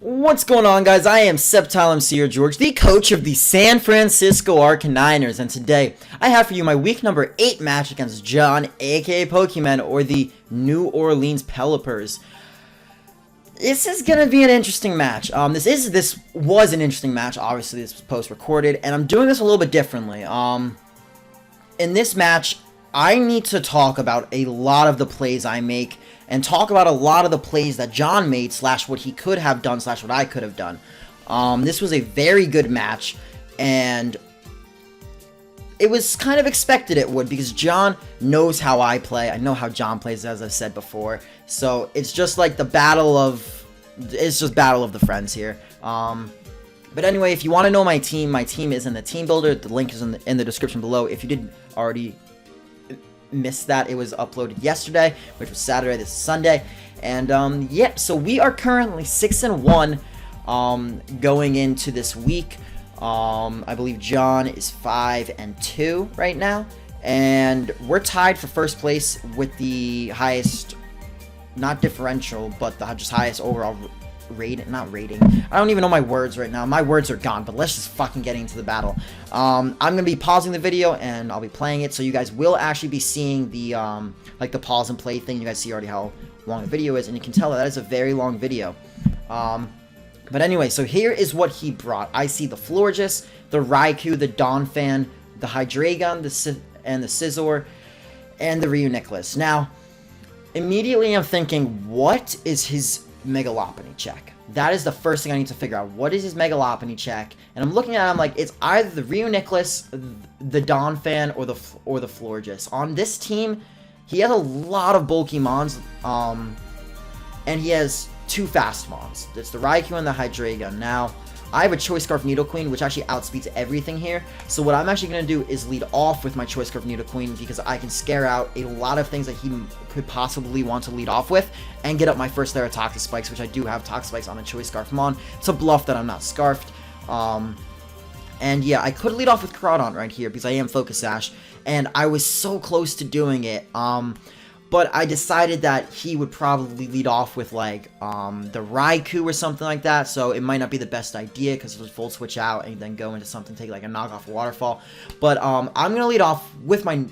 What's going on, guys? I am Septile George, the coach of the San Francisco Arcaniners, and today I have for you my week number 8 match against John, aka Pokemen, or the New Orleans Pelippers. This is gonna be an interesting match. This was an interesting match. Obviously, this was post-recorded, and I'm doing this a little bit differently. In this match, I need to talk about a lot of the plays I make, and talk about a lot of the plays that John made, slash what he could have done, slash what I could have done. This was a very good match, and it was kind of expected it would, because John knows how I play. I know how John plays, as I've said before. So it's just like battle of the friends here. But anyway, if you want to know my team is in the team builder. The link is in the description below. If you didn't already miss that, it was uploaded yesterday, which was Saturday. This is Sunday. And yeah, so we are currently 6-1 going into this week. I believe John is 5-2 right now, and we're tied for first place with the highest, not differential, but the just highest overall rating. I don't even know my words right now. My words are gone, but let's just fucking get into the battle. I'm gonna be pausing the video and I'll be playing it, so you guys will actually be seeing the like the pause and play thing. You guys see already how long the video is, and you can tell that is a very long video. But anyway, so here is what he brought. I see the Florges, the Raikou, the Donphan, the Hydreigon, the Scizor, and the Reuniclus. Now, immediately I'm thinking, what is his Megalopony check? That is the first thing I need to figure out. What is his Megalopony check? And I'm looking at it, I'm like, it's either the Reuniclus, the Donphan, or the Florges. On this team, he has a lot of bulky mons, and he has 2 fast mons. It's the Raikou and the Hydreigon. Now, I have a Choice Scarf Nidoqueen, which actually outspeeds everything here. So what I'm actually going to do is lead off with my Choice Scarf Nidoqueen, because I can scare out a lot of things that he could possibly want to lead off with, and get up my first layer of Toxic Spikes, which I do have Toxic Spikes on a Choice Scarf Mon. It's a bluff that I'm not Scarfed. And yeah, I could lead off with Crawdon right here, because I am Focus Sash, and I was so close to doing it. But I decided that he would probably lead off with, like, the Raikou or something like that, so it might not be the best idea, because he'll Volt Switch out and then go into something, take, like, a knockoff Waterfall. But, I'm going to lead off with my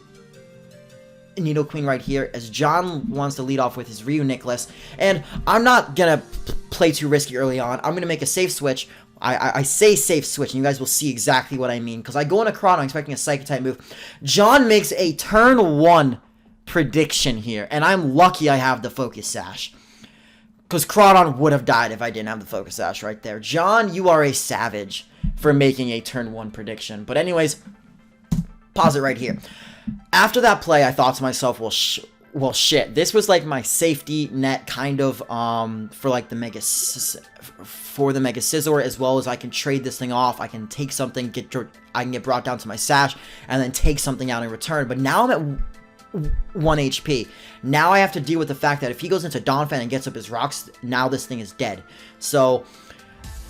Nidoqueen right here, as John wants to lead off with his Reuniclus, and I'm not going to play too risky early on. I'm going to make a safe switch. I say safe switch, and you guys will see exactly what I mean, because I go into Crawdon expecting a Psychic-type move. John makes a turn 1 prediction here, and I'm lucky I have the Focus Sash, because Crawdon would have died if I didn't have the Focus Sash right there. John, you are a savage for making a turn 1 prediction. But anyways, pause it right here. After that play, I thought to myself, well shit, this was like my safety net kind of for like the Mega Scizor, as well as I can trade this thing off. I can take something, I can get brought down to my Sash, and then take something out in return. But now I'm at 1 HP. Now I have to deal with the fact that if he goes into Donphan and gets up his rocks, now this thing is dead. So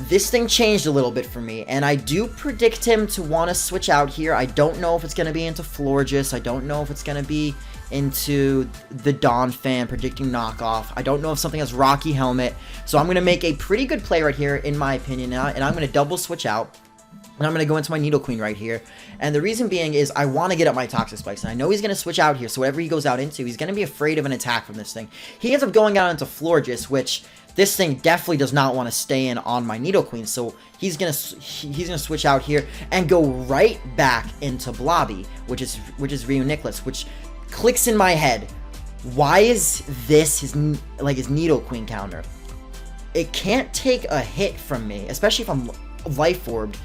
this thing changed a little bit for me, and I do predict him to want to switch out here. I don't know if it's going to be into Florges. I don't know if it's going to be into the Donphan, predicting knockoff. I don't know if something has Rocky Helmet. So I'm going to make a pretty good play right here, in my opinion, and I'm going to double switch out. And I'm going to go into my Nidoqueen right here. And the reason being is I want to get up my Toxic Spikes. And I know he's going to switch out here. So whatever he goes out into, he's going to be afraid of an attack from this thing. He ends up going out into Florges, which this thing definitely does not want to stay in on my Nidoqueen. So he's going to switch out here and go right back into Blobby, which is Reuniclus, which clicks in my head. Why is this his Nidoqueen counter? It can't take a hit from me, especially if I'm Life Orbed.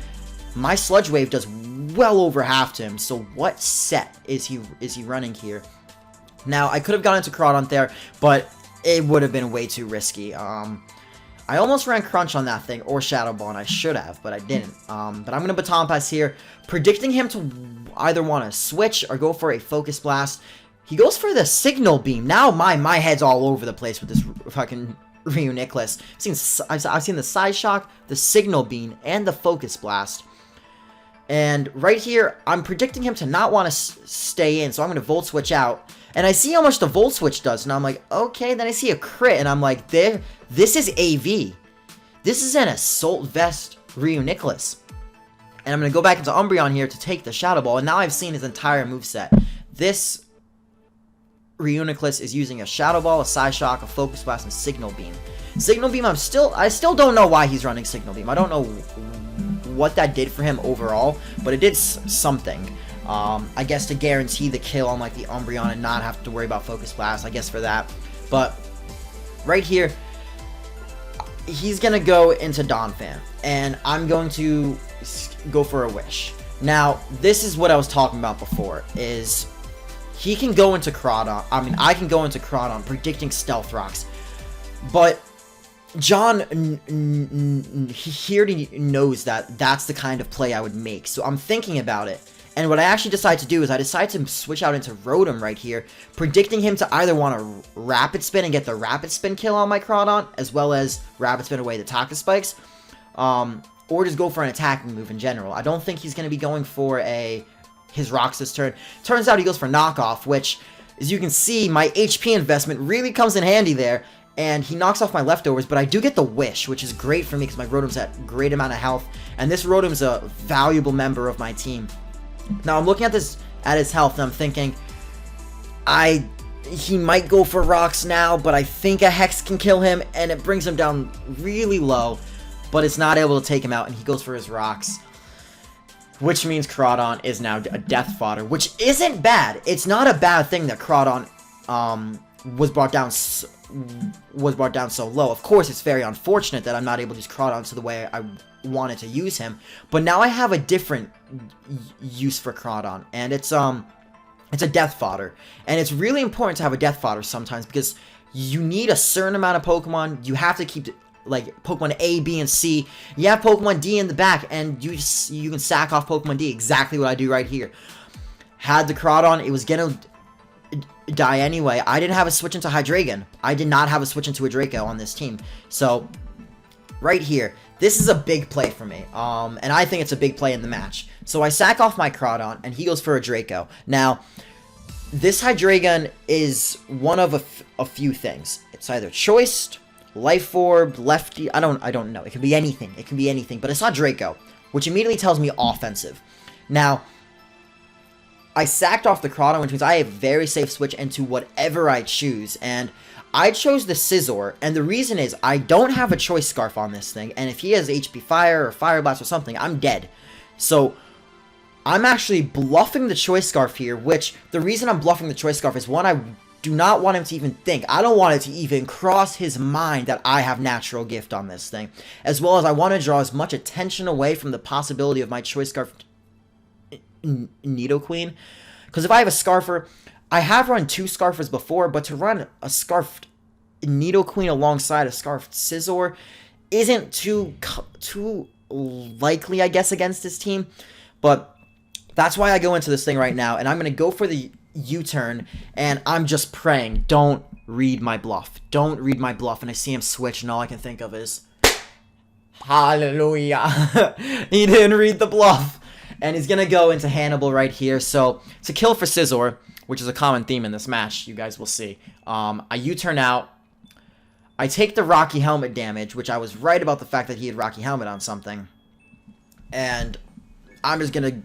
My Sludge Wave does well over half to him, so what set is he running here? Now, I could have gone into Crawdon there, but it would have been way too risky. I almost ran Crunch on that thing, or Shadow Ball, and I should have, but I didn't. But I'm going to Baton Pass here, predicting him to either want to switch or go for a Focus Blast. He goes for the Signal Beam. Now my head's all over the place with this fucking Reuniclus. I've seen the Side Shock, the Signal Beam, and the Focus Blast. And right here, I'm predicting him to not want to stay in, so I'm going to Volt Switch out. And I see how much the Volt Switch does, and I'm like, okay, then I see a crit, and I'm like, this is AV. This is an Assault Vest Reuniclus. And I'm going to go back into Umbreon here to take the Shadow Ball, and now I've seen his entire moveset. This Reuniclus is using a Shadow Ball, a Psyshock, a Focus Blast, and Signal Beam. Signal Beam, I still don't know why he's running Signal Beam. I don't know what that did for him overall, but it did something. I guess to guarantee the kill on like the Umbreon and not have to worry about Focus Blast, I guess for that. But right here, he's going to go into Donphan, and I'm going to go for a Wish. Now, this is what I was talking about before, is he can go into Crawdon. I mean, I can go into Crawdon predicting Stealth Rocks, but John he already knows that that's the kind of play I would make, so I'm thinking about it. And what I actually decide to do is I decide to switch out into Rotom right here, predicting him to either want to Rapid Spin and get the Rapid Spin kill on my Crawdon, as well as Rapid Spin away the Toxic Spikes, or just go for an attacking move in general. I don't think he's going to be going for his Rocks this turn. Turns out he goes for Knockoff, which, as you can see, my HP investment really comes in handy there, and he knocks off my leftovers, but I do get the Wish, which is great for me because my Rotom's at great amount of health, and this Rotom's a valuable member of my team. Now, I'm looking at his health, and I'm thinking, he might go for Rocks now, but I think a Hex can kill him, and it brings him down really low, but it's not able to take him out, and he goes for his Rocks, which means Crawdon is now a Death Fodder, which isn't bad. It's not a bad thing that Crawdon was brought down so low. Of course, it's very unfortunate that I'm not able to use Crawdon to the way I wanted to use him, but now I have a different use for Crawdon, and it's a Death Fodder, and it's really important to have a Death Fodder sometimes because you need a certain amount of Pokemon. You have to keep like Pokemon A, B, and C. You have Pokemon D in the back, and you can sack off Pokemon D. Exactly what I do right here. Had the Crawdon, it was gonna die anyway. I didn't have a switch into Hydreigon. I did not have a switch into a Draco on this team. So right here, this is a big play for me, and I think it's a big play in the match. So I sack off my Crawdon, and he goes for a Draco. Now, this Hydreigon is one of a few things. It's either Choiced, Life Orb, Lefty. I don't know. It could be anything. It can be anything. But it's not Draco, which immediately tells me offensive. Now, I sacked off the Crawdon, which means I have a very safe switch into whatever I choose, and I chose the Scizor, and the reason is I don't have a Choice Scarf on this thing, and if he has HP Fire or Fire Blast or something, I'm dead. So I'm actually bluffing the Choice Scarf here, which the reason I'm bluffing the Choice Scarf is, one, I do not want him to even think. I don't want it to even cross his mind that I have Natural Gift on this thing, as well as I want to draw as much attention away from the possibility of my Choice Scarf Nidoqueen, because if I have a Scarfer, I have run 2 Scarfers before, but to run a Scarfed Nidoqueen alongside a Scarfed Scizor isn't too likely, I guess, against this team. But that's why I go into this thing right now, and I'm going to go for the U-turn, and I'm just praying, don't read my bluff. Don't read my bluff, and I see him switch, and all I can think of is, hallelujah. He didn't read the bluff. And he's going to go into Hannibal right here. So, it's a kill for Scizor, which is a common theme in this match, you guys will see. I U-turn out. I take the Rocky Helmet damage, which I was right about the fact that he had Rocky Helmet on something. And I'm just going to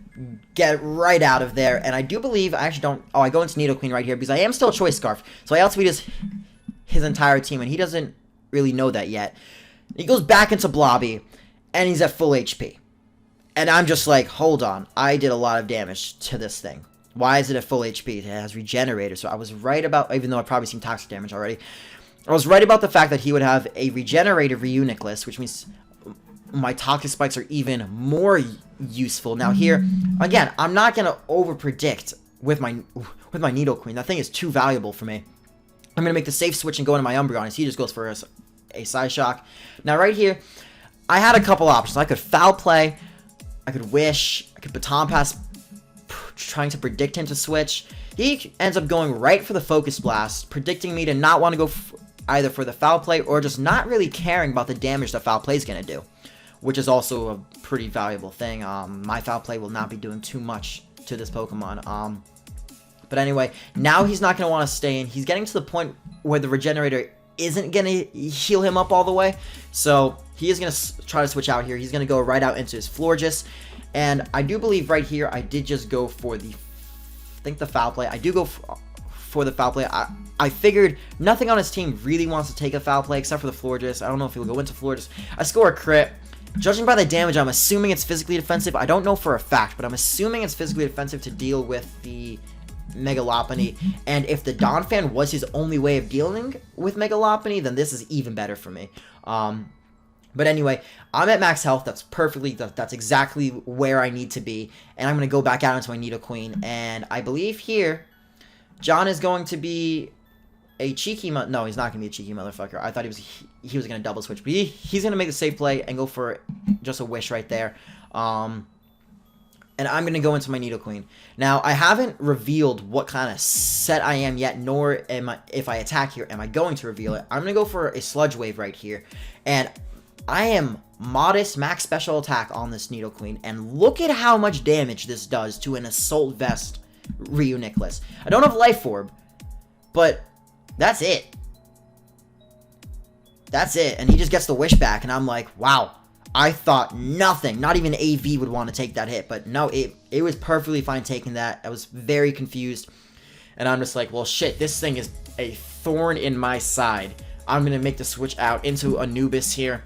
get right out of there. And I do believe, I actually don't, I go into Nidoqueen right here because I am still Choice Scarf. So I outspeed his entire team, and he doesn't really know that yet. He goes back into Blobby, and he's at full HP. And I'm just like, hold on, I did a lot of damage to this thing. Why is it at full HP? It has Regenerator, so I was right about, even though I've probably seen Toxic damage already, I was right about the fact that he would have a Regenerator Reuniclus, which means my Toxic Spikes are even more useful. Now here, again, I'm not going to over-predict with my Nidoqueen. That thing is too valuable for me. I'm going to make the safe switch and go into my Umbreon, as he just goes for a Psyshock. Now right here, I had a couple options. I could Foul Play, I could Wish, I could Baton Pass, trying to predict him to switch. He ends up going right for the Focus Blast, predicting me to not want to go either for the Foul Play or just not really caring about the damage that Foul Play is going to do, which is also a pretty valuable thing. My Foul Play will not be doing too much to this Pokemon. But anyway, now he's not going to want to stay in. He's getting to the point where the Regenerator isn't going to heal him up all the way. So he is going to try to switch out here. He's going to go right out into his Florges. And I do believe right here, I did just go for the, I think the foul play. I do go for the foul play. I figured nothing on his team really wants to take a foul play except for the Florges. I don't know if he'll go into Florges. I score a crit. Judging by the damage, I'm assuming it's physically defensive. I don't know for a fact, but I'm assuming it's physically defensive to deal with the Mega Lopunny. And if the Donphan was his only way of dealing with Mega Lopunny, then this is even better for me. But anyway, I'm at max health. That's exactly where I need to be. And I'm going to go back out into my Nidoqueen. And I believe here, John is going to be a cheeky... No, he's not going to be a cheeky motherfucker. I thought he was going to double switch. But he's going to make the safe play and go for just a wish right there. And I'm going to go into my Nidoqueen. Now, I haven't revealed what kind of set I am yet, nor am I, if I attack here, am I going to reveal it. I'm going to go for a Sludge Wave right here. And I am modest max special attack on this Nidoqueen, and look at how much damage this does to an Assault Vest Reuniclus. I don't have Life Orb, but that's it. That's it, and he just gets the wish back, and I'm like, wow, I thought nothing, not even AV would want to take that hit, but no, it was perfectly fine taking that. I was very confused, and I'm just like, well, shit, this thing is a thorn in my side. I'm going to make the switch out into Anubis here,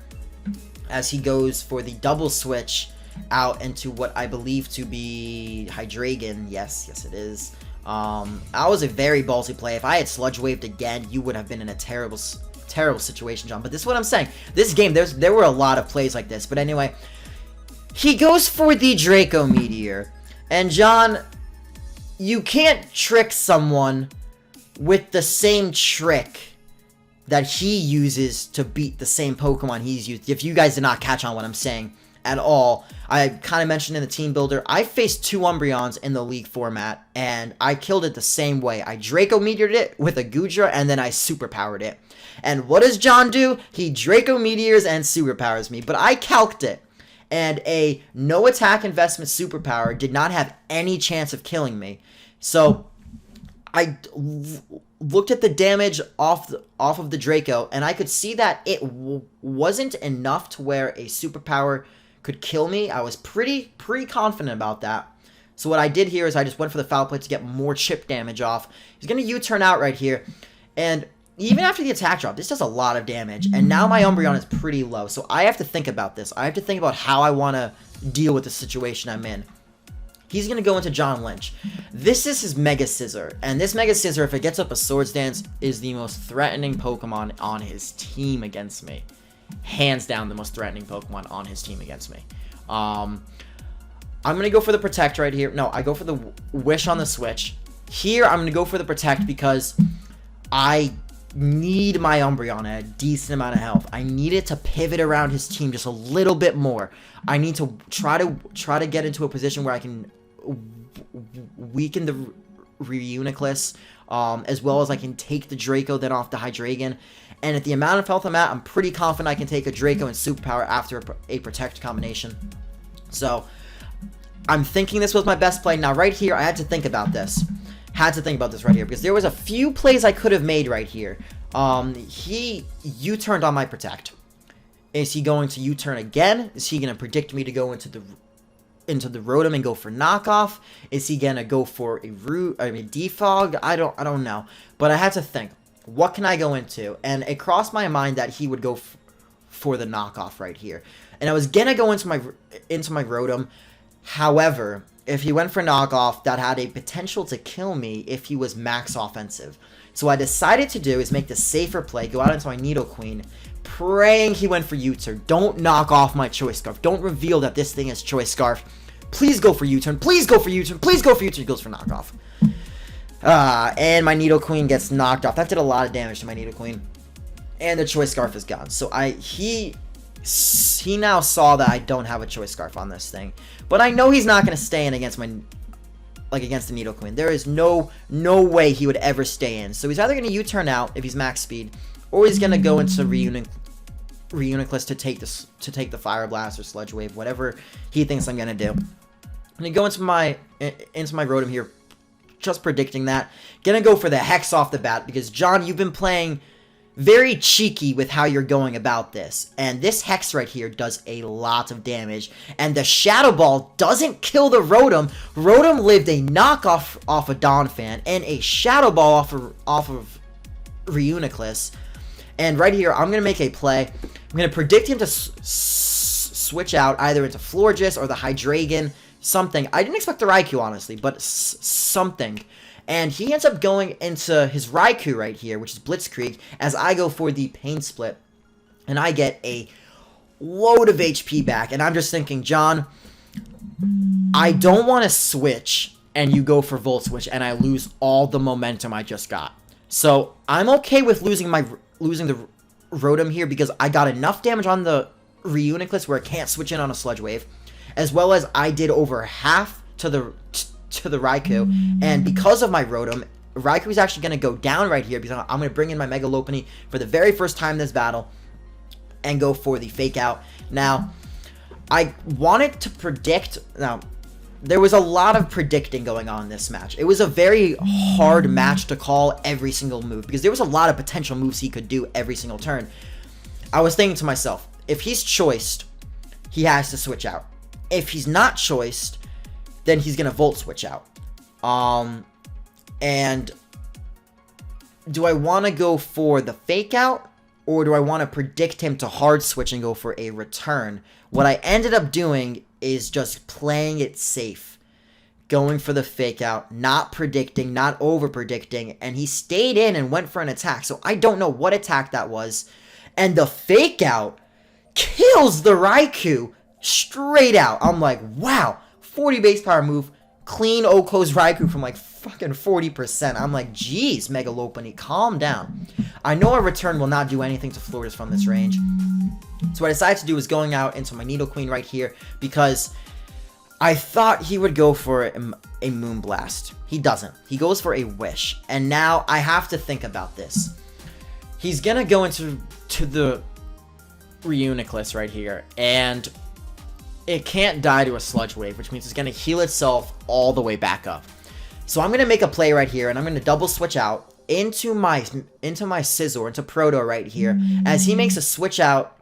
as he goes for the double switch out into what I believe to be Hydreigon. Yes, it is. That was a very ballsy play. If I had Sludge Waved again, you would have been in a terrible situation, John. But this is what I'm saying. This game, there were a lot of plays like this. But anyway, he goes for the Draco Meteor. And John, you can't trick someone with the same trick that he uses to beat the same Pokemon he's used. If you guys did not catch on what I'm saying at all, I kind of mentioned in the team builder, I faced 2 Umbreons in the league format, and I killed it the same way. I Draco Meteored it with a Goodra, and then I superpowered it. And what does John do? He Draco Meteors and superpowers me, but I calced it. And a no attack investment superpower did not have any chance of killing me. So I looked at the damage off of the Draco, and I could see that it wasn't enough to where a superpower could kill me. I was pretty confident about that. So what I did here is I just went for the foul play to get more chip damage off. He's going to U-turn out right here, and even after the attack drop, this does a lot of damage, and now my Umbreon is pretty low, so I have to think about this. I have to think about how I want to deal with the situation I'm in. He's going to go into John Lynch. This is his Mega Scizor. And this Mega Scizor, if it gets up a Swords Dance, is the most threatening Pokemon on his team against me. Hands down the most threatening Pokemon on his team against me. I'm going to go for the Protect right here. No, I go for the Wish on the switch. Here, I'm going to go for the Protect because I need my Umbreon at a decent amount of health. I need it to pivot around his team just a little bit more. I need to try to get into a position where I can weaken the Reuniclus, as well as I can take the Draco then off the Hydreigon. And at the amount of health I'm at, I'm pretty confident I can take a Draco and Superpower after a Protect combination. So, I'm thinking this was my best play. Now, right here, I had to think about this. Right here, because there was a few plays I could have made right here. He U-turned on my Protect. Is he going to U-turn again? Is he going to predict me to go into the Rotom and go for knockoff? Is he going to go for a defog? I don't know. But I had to think, what can I go into? And it crossed my mind that he would go for the knockoff right here. And I was going to go into my Rotom. However, if he went for knockoff, that had a potential to kill me if he was max offensive. So what I decided to do is make the safer play, go out into my Nidoqueen, praying he went for U-turn. Don't knock off my Choice Scarf. Don't reveal that this thing is Choice Scarf. Please go for U-turn. Please go for U-turn. Please go for U-turn. He goes for knockoff. And my Nidoqueen gets knocked off. That did a lot of damage to my Nidoqueen. And the Choice Scarf is gone. So he now saw that I don't have a Choice Scarf on this thing. But I know he's not going to stay in against against the Nidoqueen. There is no way he would ever stay in. So he's either going to U-turn out if he's max speed, or he's going to go into Reuniclus to take the Fire Blast or Sludge Wave, whatever he thinks I'm going to do. I'm going to go into my Rotom here, just predicting that. Going to go for the Hex off the bat, because John, you've been playing very cheeky with how you're going about this. And this Hex right here does a lot of damage. And the Shadow Ball doesn't kill the Rotom. Rotom lived a knockoff off of Donphan and a Shadow Ball off of Reuniclus. And right here, I'm going to make a play. I'm going to predict him to switch out either into Florges or the Hydreigon, something. I didn't expect the Raikou, honestly, but something. And he ends up going into his Raikou right here, which is Blitzkrieg, as I go for the Pain Split. And I get a load of HP back. And I'm just thinking, John, I don't want to switch and you go for Volt Switch and I lose all the momentum I just got. So I'm okay with losing the Rotom here because I got enough damage on the Reuniclus where it can't switch in on a Sludge Wave, as well as I did over half to the Raikou, and because of my Rotom, Raikou is actually going to go down right here because I'm going to bring in my Mega Lopunny for the very first time in this battle and go for the Fake Out. Now, I wanted to predict. Now, there was a lot of predicting going on in this match. It was a very hard match to call every single move because there was a lot of potential moves he could do every single turn. I was thinking to myself, if he's choiced, he has to switch out. If he's not choiced, then he's going to Volt Switch out. And do I want to go for the Fake Out, or do I want to predict him to Hard Switch and go for a return? What I ended up doing is just playing it safe, going for the Fake Out, not predicting, not over predicting, and he stayed in and went for an attack. So I don't know what attack that was. And the Fake Out kills the Raikou straight out. I'm like, wow. 40 base power move, clean Oko's Raikou from like fucking 40%. I'm like, geez, Mega Lopunny, calm down. I know a return will not do anything to Florges from this range. So what I decided to do was going out into my Nidoqueen right here because I thought he would go for a Moonblast. He doesn't. He goes for a Wish. And now I have to think about this. He's going to go into the Reuniclus right here, and it can't die to a Sludge Wave, which means it's going to heal itself all the way back up. So I'm going to make a play right here, and I'm going to double switch out into my Scizor, into Proto right here, as he makes a switch out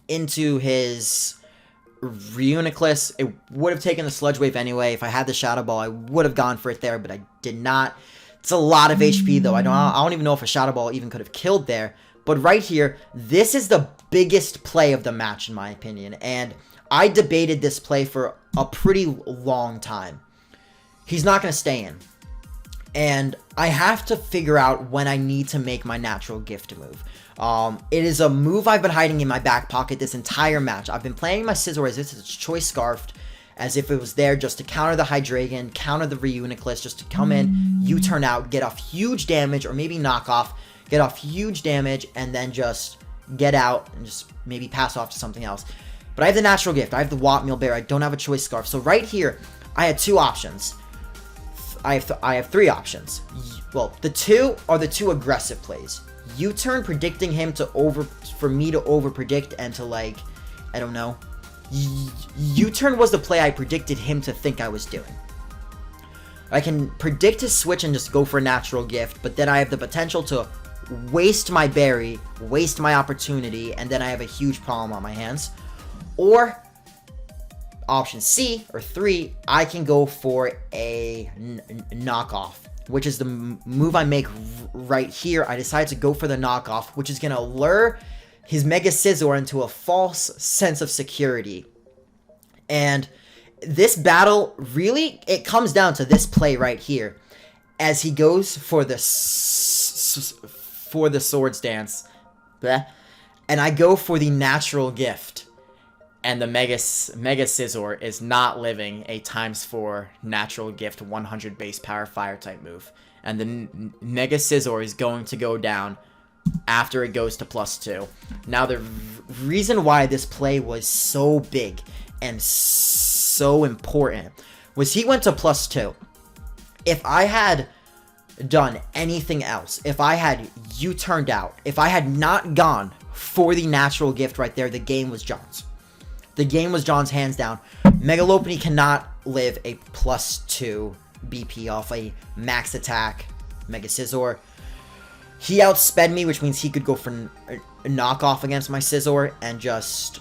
into his Reuniclus. It would have taken the Sludge Wave anyway. If I had the Shadow Ball, I would have gone for it there, but I did not. It's a lot of HP, though. I don't even know if a Shadow Ball even could have killed there. But right here, this is the biggest play of the match, in my opinion, and I debated this play for a pretty long time. He's not going to stay in. And I have to figure out when I need to make my natural gift move. It is a move I've been hiding in my back pocket this entire match. I've been playing my Scizor as if it's Choice Scarfed, as if it was there just to counter the Hydreigon, counter the Reuniclus, just to come in, U-turn out, get off huge damage, or maybe knock off, get off huge damage, and then just get out and just maybe pass off to something else. But I have the natural gift. I have the Wapmeal Bear. I don't have a Choice Scarf. So right here, I had two options. I have three options. Well, the two are the two aggressive plays. U-turn, predicting him for me to over predict and to, like, I don't know. U-turn was the play I predicted him to think I was doing. I can predict his switch and just go for a natural gift, but then I have the potential to waste my berry, waste my opportunity, and then I have a huge problem on my hands. Or option C, or 3, I can go for a knockoff, which is the move I make right here. I decided to go for the knockoff, which is going to lure his Mega Scizor into a false sense of security. And this battle, really, it comes down to this play right here, as he goes for the Swords Dance, and I go for the natural gift. And the Mega Scizor is not living a ×4 natural gift 100 base power fire type move. And the Mega Scizor is going to go down after it goes to +2. Now the reason why this play was so big and so important was he went to +2. If I had done anything else, if I had U-turned out, if I had not gone for the natural gift right there, the game was John's. The game was John's hands down. Mega Lopunny cannot live a +2 BP off a max attack Mega Scizor. He outsped me, which means he could go for a knockoff against my Scizor and just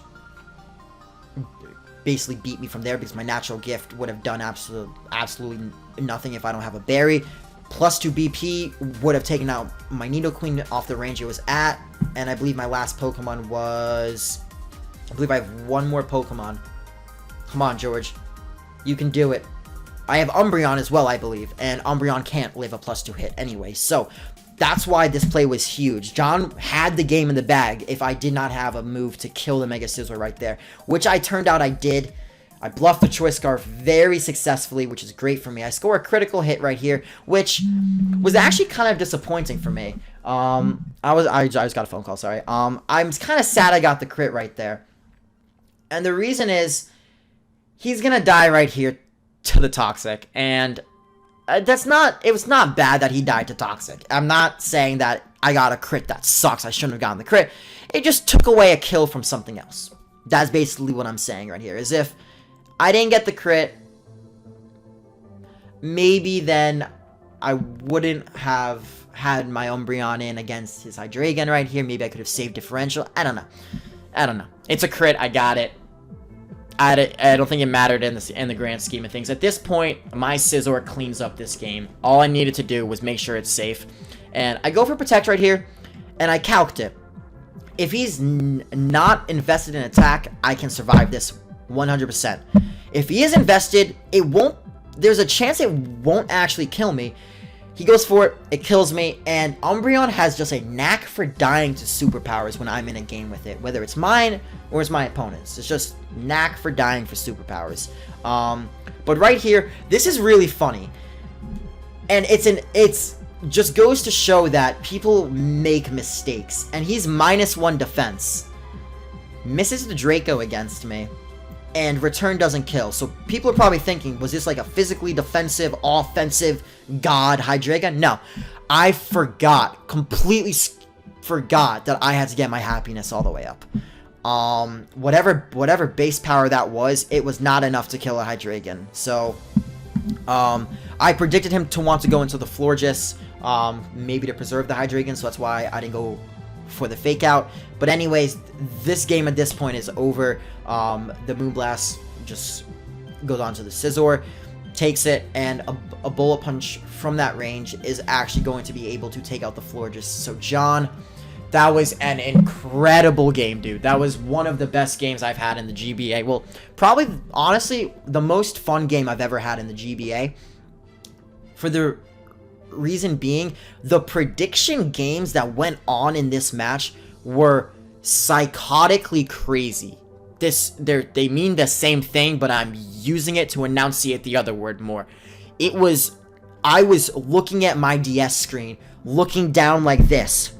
basically beat me from there, because my natural gift would have done absolutely nothing if I don't have a berry. Plus 2 BP would have taken out my Nidoqueen off the range it was at, and I believe my last Pokemon was... I believe I have one more Pokemon. Come on, George. You can do it. I have Umbreon as well, I believe, and Umbreon can't live a plus 2 hit anyway, so that's why this play was huge. John had the game in the bag if I did not have a move to kill the Mega Scizor right there, which I turned out I did. I bluffed the Choice Scarf very successfully, which is great for me. I score a critical hit right here, which was actually kind of disappointing for me. I just got a phone call, sorry. I'm kind of sad I got the crit right there. And the reason is, he's gonna die right here to the Toxic, and it was not bad that he died to Toxic. I'm not saying that I got a crit that sucks, I shouldn't have gotten the crit. It just took away a kill from something else. That's basically what I'm saying right here, is if I didn't get the crit, maybe then I wouldn't have had my Umbreon in against his Hydreigon right here. Maybe I could have saved differential. I don't know. It's a crit. I got it. I don't think it mattered in the grand scheme of things. At this point, my Scizor cleans up this game. All I needed to do was make sure it's safe. And I go for Protect right here, and I calced it. If he's not invested in attack, I can survive this 100%. If he is invested, there's a chance it won't actually kill me. He goes for it, it kills me, and Umbreon has just a knack for dying to superpowers when I'm in a game with it, whether it's mine or it's my opponent's. It's just knack for dying for superpowers. But right here, this is really funny, and it's just goes to show that people make mistakes. And he's -1 defense, misses the Draco against me, and return doesn't kill. So people are probably thinking, was this like a physically defensive, offensive god Hydreigon? No. I completely forgot that I had to get my happiness all the way up. Whatever base power that was, it was not enough to kill a Hydreigon. So, I predicted him to want to go into the Florges, maybe to preserve the Hydreigon, so that's why I didn't go for the fake out. But anyways, this game at this point is over. The Moonblast just goes on to the Scizor, takes it, and a Bullet Punch from that range is actually going to be able to take out the Florges. So John, that was an incredible game, dude. That was one of the best games I've had in the GBA. Well, probably, honestly, the most fun game I've ever had in the GBA. For the reason being, the prediction games that went on in this match were psychotically crazy. They mean the same thing, but I'm using it to enunciate the other word more. I was looking at my DS screen, looking down like this,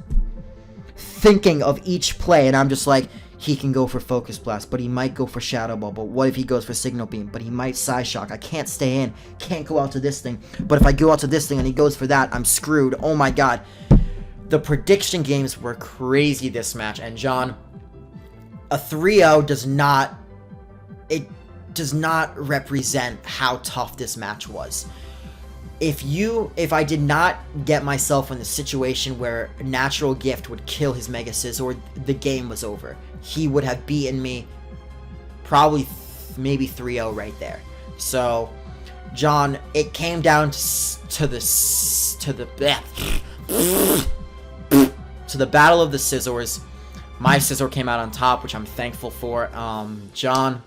thinking of each play, and I'm just like, he can go for Focus Blast, but he might go for Shadow Ball, but what if he goes for Signal Beam? But he might Psyshock. I can't stay in, can't go out to this thing, but if I go out to this thing and he goes for that, I'm screwed. Oh my god. The prediction games were crazy this match, and John, a 3-0 does not represent how tough this match was. If I did not get myself in the situation where Natural Gift would kill his Mega Scizor, the game was over. He would have beaten me probably maybe 3-0 right there. So, John, it came down to the Battle of the Scizors. My Scizor came out on top, which I'm thankful for. John,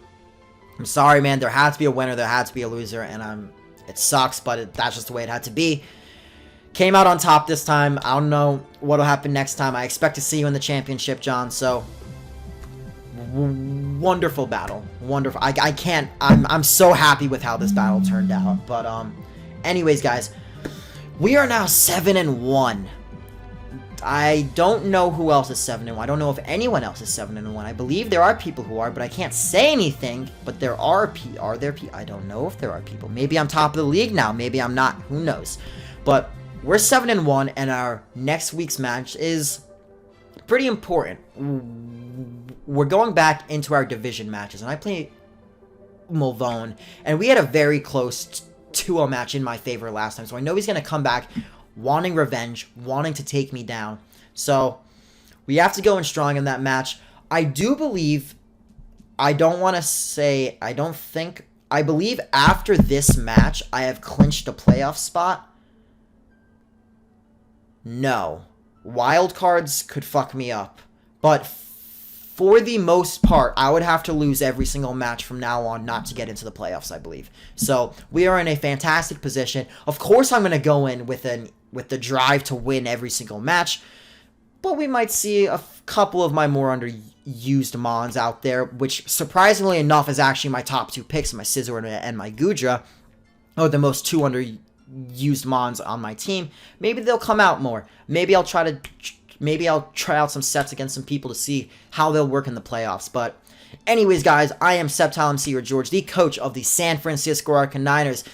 I'm sorry, man. There had to be a winner. There had to be a loser, and it sucks, but that's just the way it had to be. Came out on top this time. I don't know what'll happen next time. I expect to see you in the championship, John. So, wonderful battle. Wonderful. I'm so happy with how this battle turned out. But, anyways, guys, we are now 7-1. I don't know who else is 7-1. I don't know if anyone else is 7-1. I believe there are people who are, but I can't say anything. But there are people. Are there people? I don't know if there are people. Maybe I'm top of the league now. Maybe I'm not. Who knows? But we're 7-1, and our next week's match is pretty important. We're going back into our division matches, and I play Mulvone, and we had a very close 2-0 match in my favor last time. So I know he's going to come back wanting revenge, wanting to take me down. So we have to go in strong in that match. I do believe, I believe after this match, I have clinched a playoff spot. No. Wild cards could fuck me up. But for the most part, I would have to lose every single match from now on not to get into the playoffs, I believe. So we are in a fantastic position. Of course, I'm going to go in with the drive to win every single match. But we might see a couple of my more underused Mons out there, which surprisingly enough is actually my top 2 picks, my Scizor and my Gudra. Oh, the most 2 underused Mons on my team. Maybe they'll come out more. Maybe I'll try out some sets against some people to see how they'll work in the playoffs. But anyways, guys, I am Septile MC or George, the coach of the San Francisco Arcaniners.